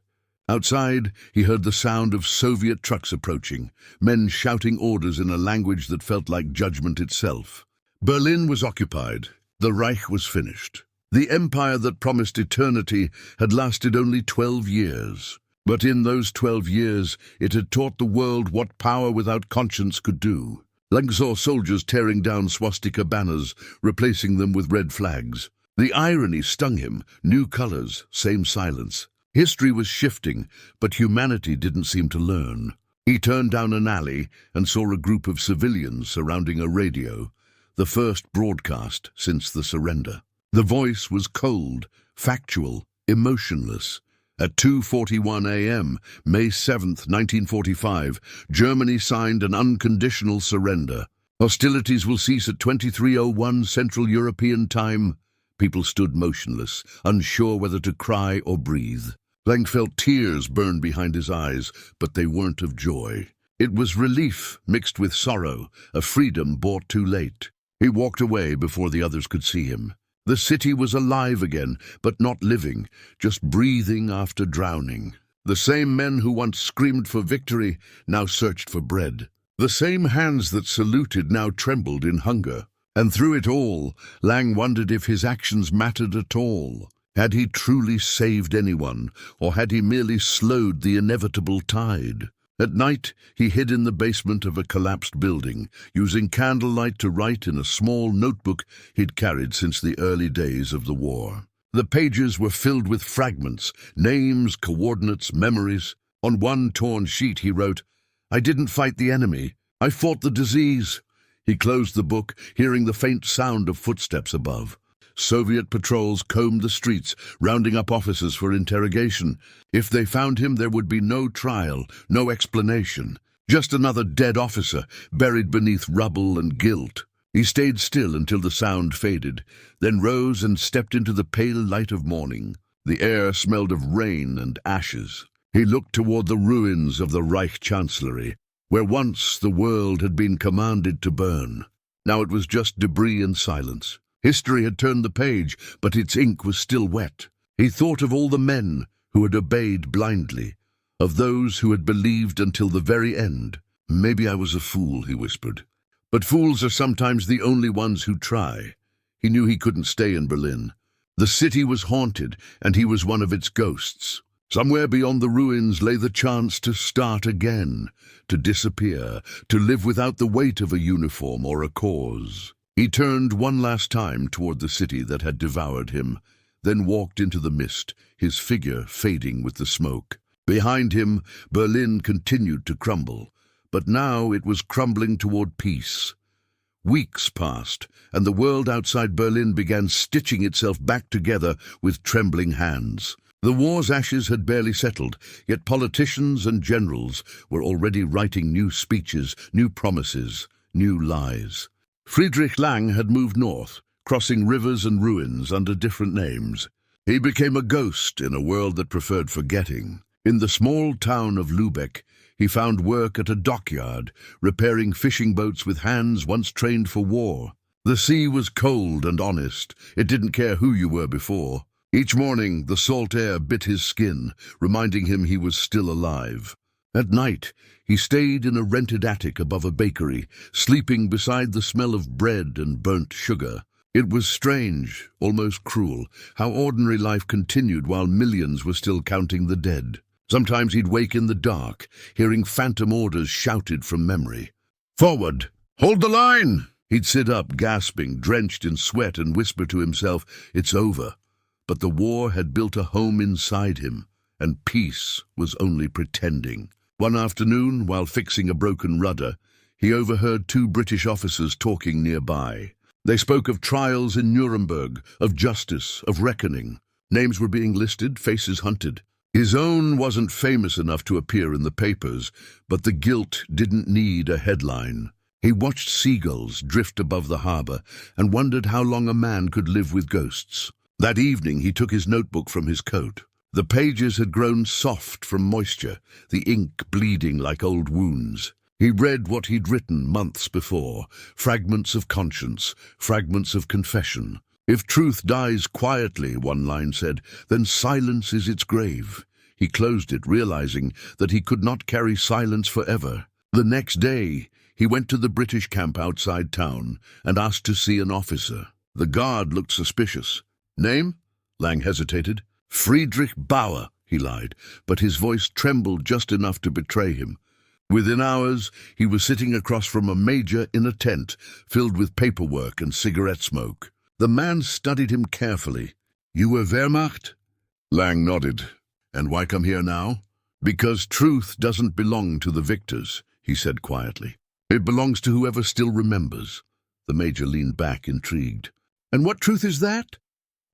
Outside, he heard the sound of Soviet trucks approaching, men shouting orders in a language that felt like judgment itself. Berlin was occupied. The Reich was finished. The empire that promised eternity had lasted only 12 years. But in those 12 years, it had taught the world what power without conscience could do. Lang saw soldiers tearing down swastika banners, replacing them with red flags. The irony stung him. New colors, same silence. History was shifting, but humanity didn't seem to learn. He turned down an alley and saw a group of civilians surrounding a radio, the first broadcast since the surrender. The voice was cold, factual, emotionless. At 2:41 a.m., May 7th, 1945, Germany signed an unconditional surrender. Hostilities will cease at 23:01 Central European Time. People stood motionless, unsure whether to cry or breathe. Lang felt tears burn behind his eyes, but they weren't of joy. It was relief mixed with sorrow, a freedom bought too late. He walked away before the others could see him. The city was alive again, but not living, just breathing after drowning. The same men who once screamed for victory now searched for bread. The same hands that saluted now trembled in hunger. And through it all, Lang wondered if his actions mattered at all. Had he truly saved anyone, or had he merely slowed the inevitable tide? At night, he hid in the basement of a collapsed building, using candlelight to write in a small notebook he'd carried since the early days of the war. The pages were filled with fragments, names, coordinates, memories. On one torn sheet he wrote, "I didn't fight the enemy. I fought the disease." He closed the book, hearing the faint sound of footsteps above. Soviet patrols combed the streets, rounding up officers for interrogation. If they found him, there would be no trial, no explanation. Just another dead officer, buried beneath rubble and guilt. He stayed still until the sound faded, then rose and stepped into the pale light of morning. The air smelled of rain and ashes. He looked toward the ruins of the Reich Chancellery, where once the world had been commanded to burn. Now it was just debris and silence. History had turned the page, but its ink was still wet. He thought of all the men who had obeyed blindly, of those who had believed until the very end. "Maybe I was a fool," he whispered. "But fools are sometimes the only ones who try." He knew he couldn't stay in Berlin. The city was haunted, and he was one of its ghosts. Somewhere beyond the ruins lay the chance to start again, to disappear, to live without the weight of a uniform or a cause. He turned one last time toward the city that had devoured him, then walked into the mist, his figure fading with the smoke. Behind him, Berlin continued to crumble, but now it was crumbling toward peace. Weeks passed, and the world outside Berlin began stitching itself back together with trembling hands. The war's ashes had barely settled, yet politicians and generals were already writing new speeches, new promises, new lies. Friedrich Lang had moved north, crossing rivers and ruins under different names. He became a ghost in a world that preferred forgetting. In the small town of Lübeck, he found work at a dockyard, repairing fishing boats with hands once trained for war. The sea was cold and honest. It didn't care who you were before. Each morning, the salt air bit his skin, reminding him he was still alive. At night, he stayed in a rented attic above a bakery, sleeping beside the smell of bread and burnt sugar. It was strange, almost cruel, how ordinary life continued while millions were still counting the dead. Sometimes he'd wake in the dark, hearing phantom orders shouted from memory. "Forward! Hold the line!" He'd sit up, gasping, drenched in sweat, and whisper to himself, "It's over." But the war had built a home inside him, and peace was only pretending. One afternoon, while fixing a broken rudder, he overheard two British officers talking nearby. They spoke of trials in Nuremberg, of justice, of reckoning. Names were being listed, faces hunted. His own wasn't famous enough to appear in the papers, but the guilt didn't need a headline. He watched seagulls drift above the harbor and wondered how long a man could live with ghosts. That evening he took his notebook from his coat. The pages had grown soft from moisture, the ink bleeding like old wounds. He read what he'd written months before, fragments of conscience, fragments of confession. "If truth dies quietly," one line said, "then silence is its grave." He closed it, realizing that he could not carry silence forever. The next day, he went to the British camp outside town and asked to see an officer. The guard looked suspicious. "Name?" Lang hesitated. "Friedrich Bauer," he lied, but his voice trembled just enough to betray him. Within hours, he was sitting across from a major in a tent filled with paperwork and cigarette smoke. The man studied him carefully. "You were Wehrmacht?" Lang nodded. "And why come here now?" "Because truth doesn't belong to the victors," he said quietly. "It belongs to whoever still remembers." The major leaned back, intrigued. "And what truth is that?"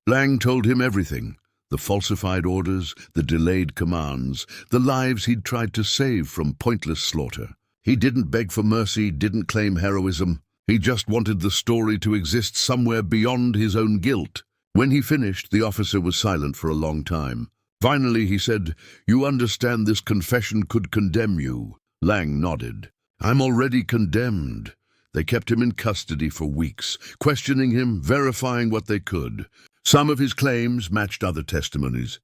Lang told him everything. The falsified orders, the delayed commands, the lives he'd tried to save from pointless slaughter. He didn't beg for mercy, didn't claim heroism. He just wanted the story to exist somewhere beyond his own guilt. When he finished, the officer was silent for a long time. Finally, he said, "You understand this confession could condemn you?" Lang nodded. "I'm already condemned. They kept him in custody for weeks, questioning him, verifying what they could. Some of his claims matched other testimonies.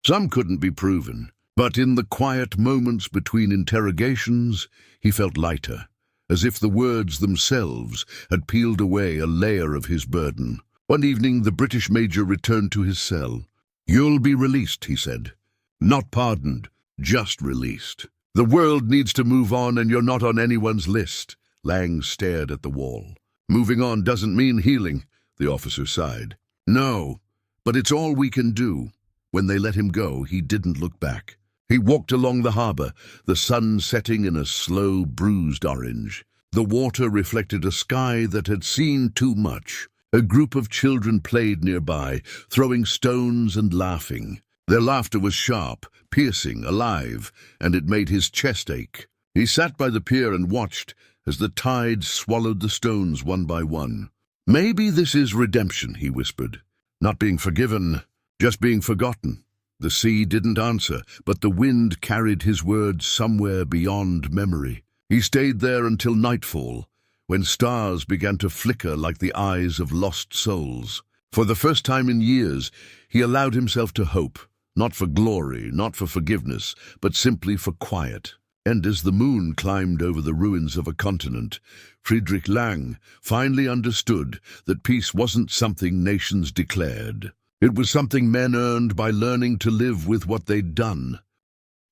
Some couldn't be proven. But in the quiet moments between interrogations, he felt lighter, as if the words themselves had peeled away a layer of his burden. One evening, the British major returned to his cell. "You'll be released," he said. "Not pardoned, just released. The world needs to move on, and you're not on anyone's list." Lang stared at the wall. "Moving on doesn't mean healing," the officer sighed. "No, but it's all we can do." When they let him go, he didn't look back. He walked along the harbor, the sun setting in a slow, bruised orange. The water reflected a sky that had seen too much. A group of children played nearby, throwing stones and laughing. Their laughter was sharp, piercing, alive, and it made his chest ache. He sat by the pier and watched as the tide swallowed the stones one by one. "Maybe this is redemption," he whispered. "Not being forgiven, just being forgotten." The sea didn't answer, but the wind carried his words somewhere beyond memory. He stayed there until nightfall, when stars began to flicker like the eyes of lost souls. For the first time in years, he allowed himself to hope, not for glory, not for forgiveness, but simply for quiet. And as the moon climbed over the ruins of a continent, Friedrich Lang finally understood that peace wasn't something nations declared. It was something men earned by learning to live with what they'd done.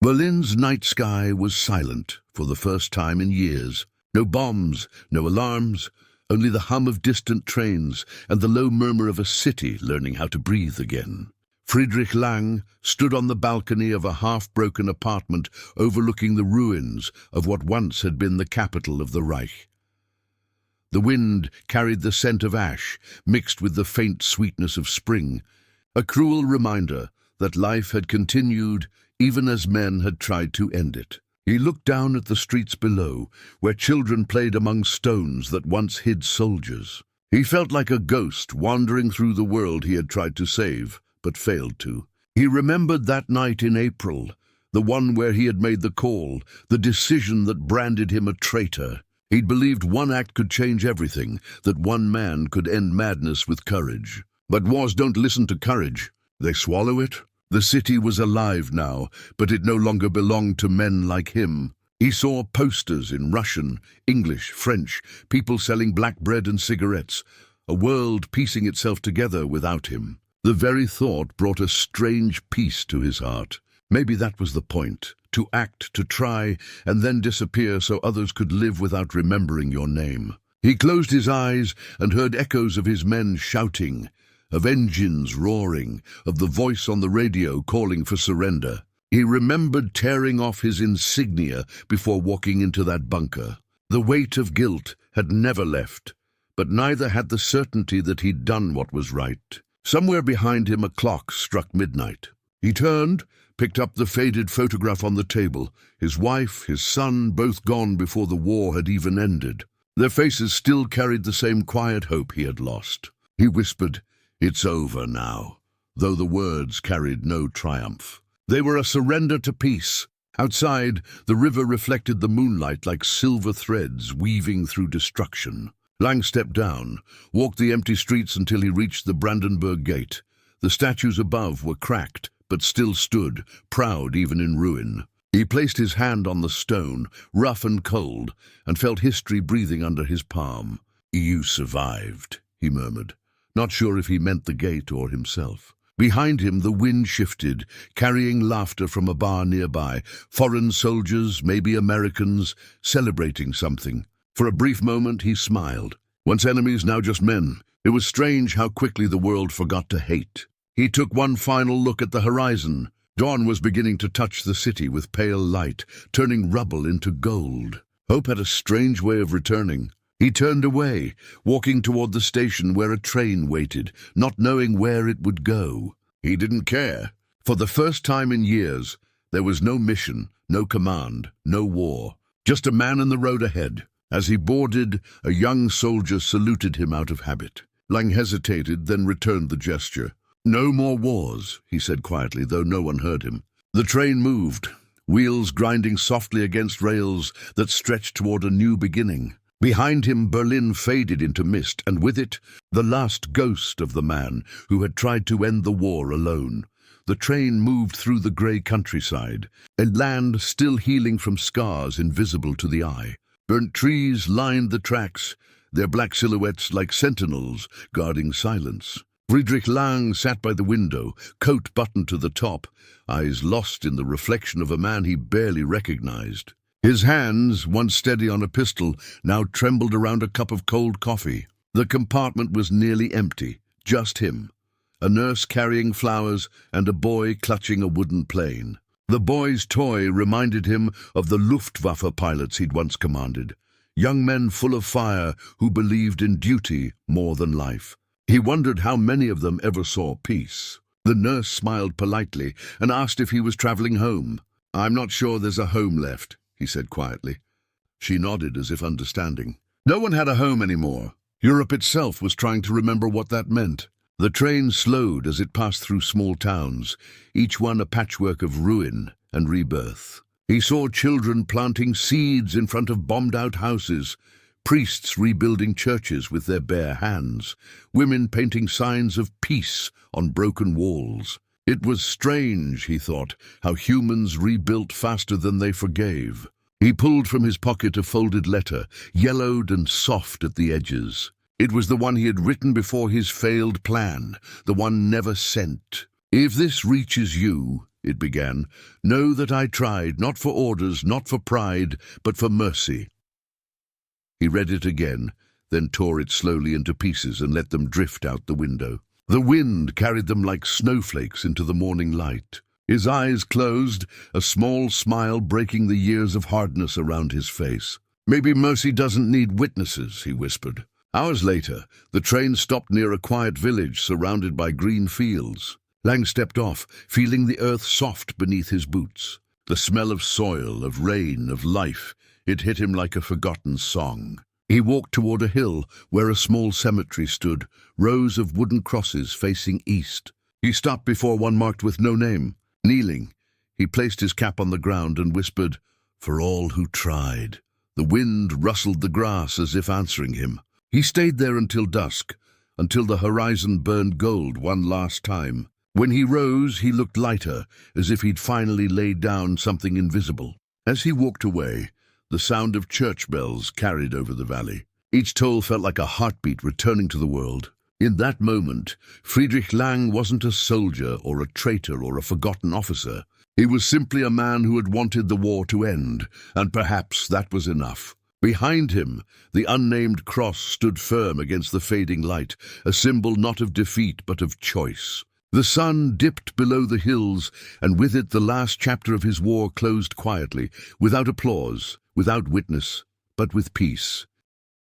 Berlin's night sky was silent for the first time in years. No bombs, no alarms, only the hum of distant trains and the low murmur of a city learning how to breathe again. Friedrich Lang stood on the balcony of a half-broken apartment overlooking the ruins of what once had been the capital of the Reich. The wind carried the scent of ash, mixed with the faint sweetness of spring, a cruel reminder that life had continued even as men had tried to end it. He looked down at the streets below, where children played among stones that once hid soldiers. He felt like a ghost wandering through the world he had tried to save, but failed to. He remembered that night in April, the one where he had made the call, the decision that branded him a traitor. He'd believed one act could change everything, that one man could end madness with courage. But wars don't listen to courage. They swallow it. The city was alive now, but it no longer belonged to men like him. He saw posters in Russian, English, French, people selling black bread and cigarettes, a world piecing itself together without him. The very thought brought a strange peace to his heart. Maybe that was the point, to act, to try, and then disappear so others could live without remembering your name. He closed his eyes and heard echoes of his men shouting, of engines roaring, of the voice on the radio calling for surrender. He remembered tearing off his insignia before walking into that bunker. The weight of guilt had never left, but neither had the certainty that he'd done what was right. Somewhere behind him a clock struck midnight. He turned, picked up the faded photograph on the table. His wife, his son, both gone before the war had even ended. Their faces still carried the same quiet hope he had lost. He whispered, "It's over now," though the words carried no triumph. They were a surrender to peace. Outside, the river reflected the moonlight like silver threads weaving through destruction. Lang stepped down, walked the empty streets until he reached the Brandenburg Gate. The statues above were cracked, but still stood, proud even in ruin. He placed his hand on the stone, rough and cold, and felt history breathing under his palm. "You survived," he murmured, not sure if he meant the gate or himself. Behind him, the wind shifted, carrying laughter from a bar nearby. Foreign soldiers, maybe Americans, celebrating something. For a brief moment, he smiled. Once enemies, now just men. It was strange how quickly the world forgot to hate. He took one final look at the horizon. Dawn was beginning to touch the city with pale light, turning rubble into gold. Hope had a strange way of returning. He turned away, walking toward the station where a train waited, not knowing where it would go. He didn't care. For the first time in years, there was no mission, no command, no war. Just a man in the road ahead. As he boarded, a young soldier saluted him out of habit. Lang hesitated, then returned the gesture. "No more wars," he said quietly, though no one heard him. The train moved, wheels grinding softly against rails that stretched toward a new beginning. Behind him, Berlin faded into mist, and with it, the last ghost of the man who had tried to end the war alone. The train moved through the grey countryside, a land still healing from scars invisible to the eye. Burnt trees lined the tracks, their black silhouettes like sentinels guarding silence. Friedrich Lang sat by the window, coat buttoned to the top, eyes lost in the reflection of a man he barely recognized. His hands, once steady on a pistol, now trembled around a cup of cold coffee. The compartment was nearly empty, just him. A nurse carrying flowers and a boy clutching a wooden plane. The boy's toy reminded him of the Luftwaffe pilots he'd once commanded, young men full of fire who believed in duty more than life. He wondered how many of them ever saw peace. The nurse smiled politely and asked if he was traveling home. "I'm not sure there's a home left," he said quietly. She nodded as if understanding. No one had a home anymore. Europe itself was trying to remember what that meant. The train slowed as it passed through small towns, each one a patchwork of ruin and rebirth. He saw children planting seeds in front of bombed-out houses, priests rebuilding churches with their bare hands, women painting signs of peace on broken walls. It was strange, he thought, how humans rebuilt faster than they forgave. He pulled from his pocket a folded letter, yellowed and soft at the edges. It was the one he had written before his failed plan, the one never sent. "If this reaches you," it began, "know that I tried, not for orders, not for pride, but for mercy." He read it again, then tore it slowly into pieces and let them drift out the window. The wind carried them like snowflakes into the morning light. His eyes closed, a small smile breaking the years of hardness around his face. "Maybe mercy doesn't need witnesses," he whispered. Hours later, the train stopped near a quiet village surrounded by green fields. Lang stepped off, feeling the earth soft beneath his boots. The smell of soil, of rain, of life, it hit him like a forgotten song. He walked toward a hill where a small cemetery stood, rows of wooden crosses facing east. He stopped before one marked with no name. Kneeling, he placed his cap on the ground and whispered, "For all who tried." The wind rustled the grass as if answering him. He stayed there until dusk, until the horizon burned gold one last time. When he rose, he looked lighter, as if he'd finally laid down something invisible. As he walked away, the sound of church bells carried over the valley. Each toll felt like a heartbeat returning to the world. In that moment, Friedrich Lang wasn't a soldier or a traitor or a forgotten officer. He was simply a man who had wanted the war to end, and perhaps that was enough. Behind him, the unnamed cross stood firm against the fading light, a symbol not of defeat but of choice. The sun dipped below the hills, and with it the last chapter of his war closed quietly, without applause, without witness, but with peace.